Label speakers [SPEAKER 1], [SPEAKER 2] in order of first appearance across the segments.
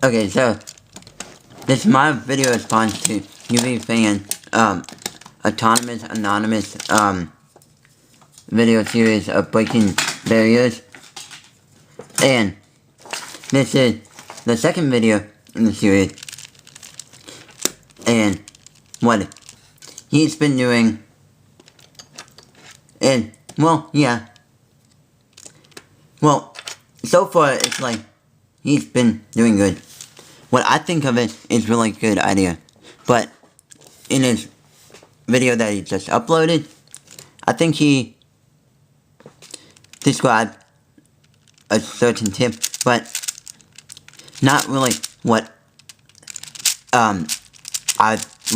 [SPEAKER 1] Okay, so this is my video response to UV fan Autonomous Anonymous video series of breaking barriers, and this is the second video in the series, and what he's been doing, and well, so far it's like he's been doing good. What I think of it is really good idea, but in his video that he just uploaded, I think he described a certain tip, but not really what I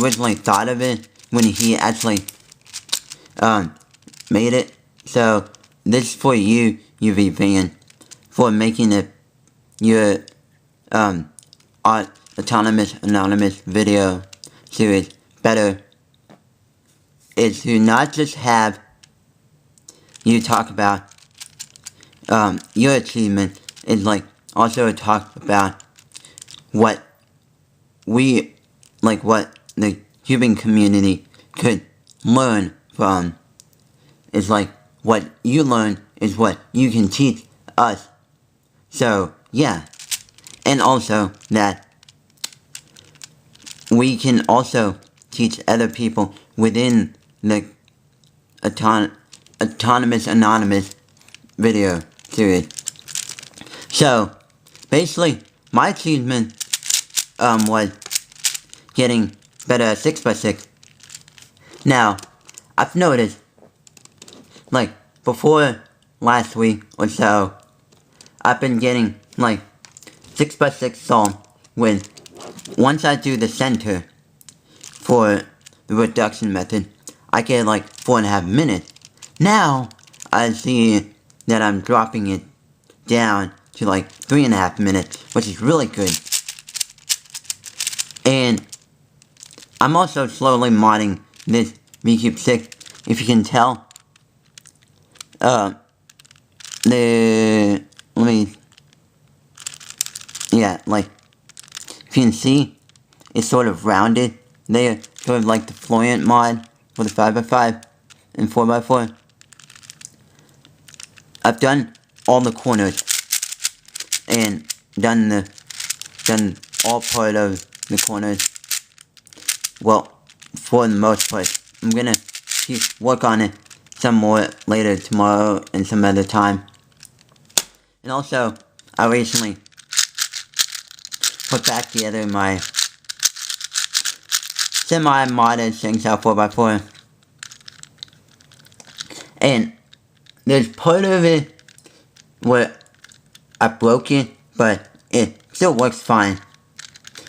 [SPEAKER 1] originally thought of it when he actually made it. So this is for you, UV fan, for making it your Autonomous Anonymous video series better, is to not just have you talk about your achievement, is like also talk about what we, like what the Cuban community could learn from. Is like what you learn is what you can teach us. So yeah, and also that we can also teach other people within the Autonomous Anonymous video series. So basically my achievement was getting better at 6x6. Now I've noticed, like before last week or so, I've been getting like 6x6 solved with, once I do the center for the reduction method, I get like 4.5 minutes. Now I see that I'm dropping it down to like 3.5 minutes, which is really good. And I'm also slowly modding this VCube 6, if you can tell. Like, if you can see, it's sort of rounded. They're sort of like the Florian mod for the 5x5 and 4x4. I've done all the corners and done all part of the corners. Well, for the most part. I'm gonna work on it some more later tomorrow and some other time. And also, I recently put back together my semi-modded ShengShou 4x4. And there's part of it where I broke it, but it still works fine.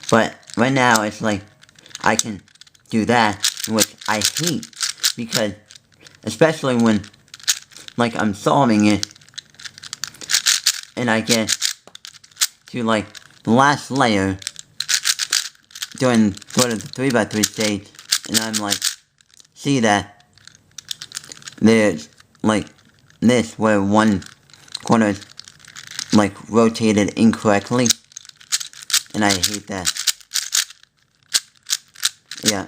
[SPEAKER 1] But right now it's like I can do that, which I hate, because especially when like I'm solving it and I get to like the last layer during sort of the 3x3 stage, and I'm like, see that there's like this where one corner is like rotated incorrectly, and I hate that. Yeah.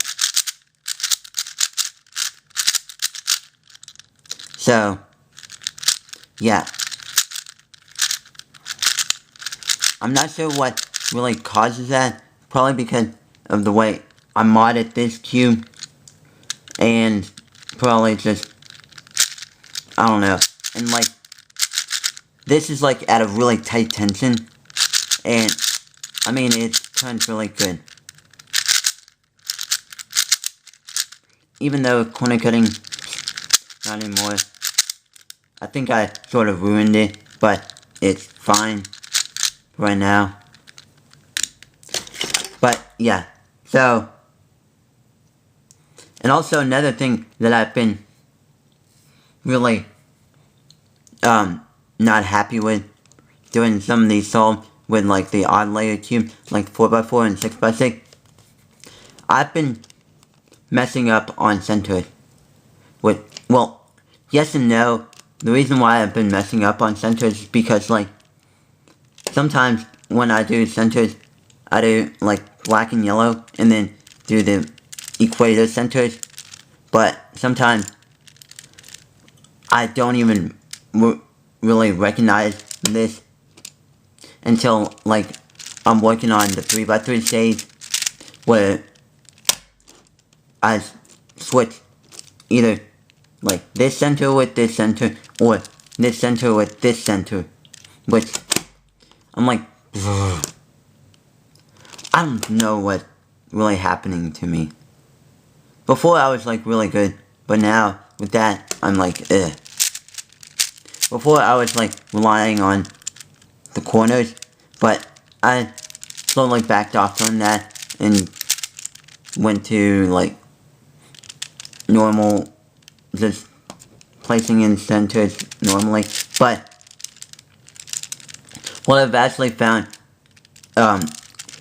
[SPEAKER 1] So, yeah. I'm not sure what really causes that. Probably because of the way I modded this cube. And probably just, I don't know. And like, this is like at a really tight tension. And, I mean, it turns really good. Even though corner cutting, not anymore. I think I sort of ruined it, but it's fine right now. But yeah, so, and also another thing that I've been really not happy with doing some of these solves with like the odd layer cube, like 4x4 and 6x6. I've been messing up on centers. With, well, yes and no. The reason why I've been messing up on centers is because, like, sometimes when I do centers, I do like black and yellow and then do the equator centers, but sometimes I don't even really recognize this until like I'm working on the 3x3 stage where I switch either like this center with this center or this center with this center, which I'm like, I don't know what's really happening to me. Before I was like really good, but now with that I'm like, ugh. Before I was like relying on the corners, but I slowly backed off on that and went to like normal, just placing in centers normally. But what I've actually found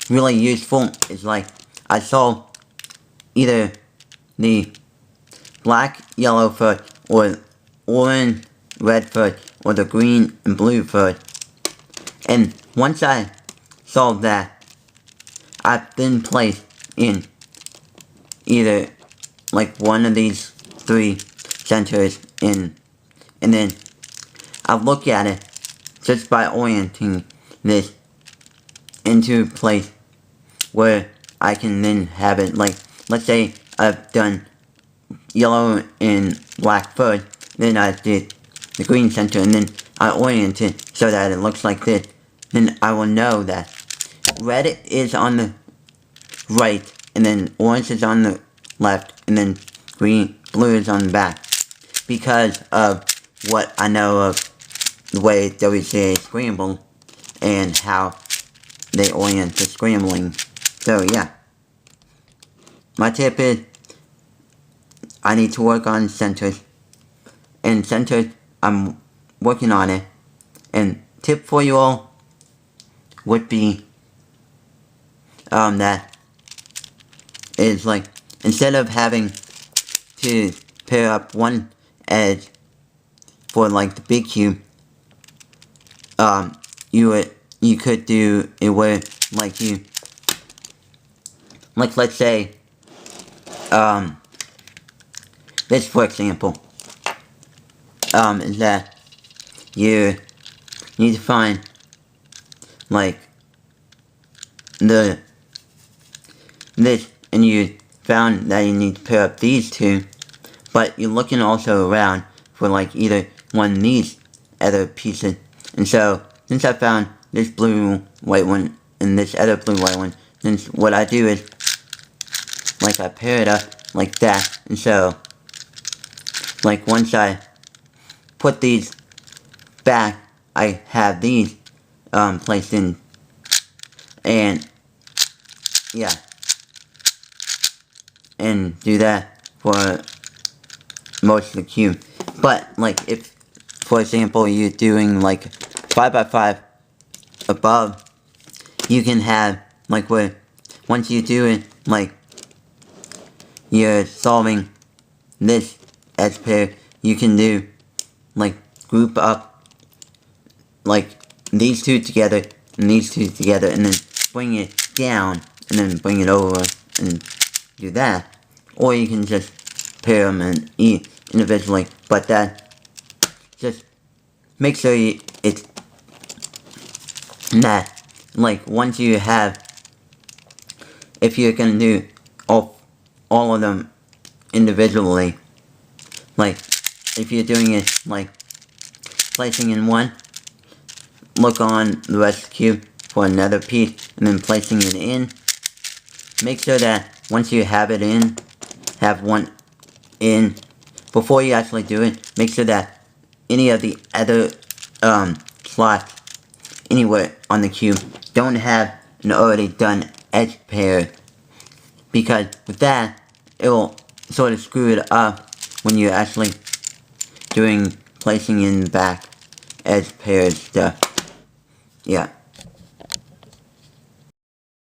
[SPEAKER 1] really useful is like I saw either the black, yellow foot or orange, red foot or the green and blue foot. And once I saw that, I've then placed in either like one of these three centers in, and then I look at it just by orienting this into place where I can then have it like, let's say I've done yellow and black foot, then I did the green center and then I orient it so that it looks like this. Then I will know that red is on the right and then orange is on the left and then blue is on the back, because of what I know of the way WCA scramble and how they orient the scrambling. So yeah, my tip is I need to work on centers, and centers I'm working on it. And tip for you all would be that is like, instead of having to pair up one edge for like the big cube, you could do it where like let's say this for example is that you need to find like this, and you found that you need to pair up these two, but you're looking also around for like either one of these other pieces. And so since I found this blue white one and this other blue white one, then what I do is like I pair it up like that. And so like once I put these back, I have these placed in, and yeah, and do that for most of the cube. But like if, for example, you're doing like 5x5 above, you can have like where once you do it, like you're solving this as pair, you can do like group up like these two together and these two together, and then bring it down and then bring it over and do that. Or you can just pair them and eat individually, but that just make sure it's that like once you have, if you're gonna do all of them individually, like if you're doing it like placing in one, look on the rest of the cube for another piece and then placing it in. Make sure that once you have it in, have one in, before you actually do it, make sure that any of the other slots anywhere on the cube don't have an already done edge pair, because with that it will sort of screw it up when you're actually doing placing in the back edge pairs stuff. Yeah.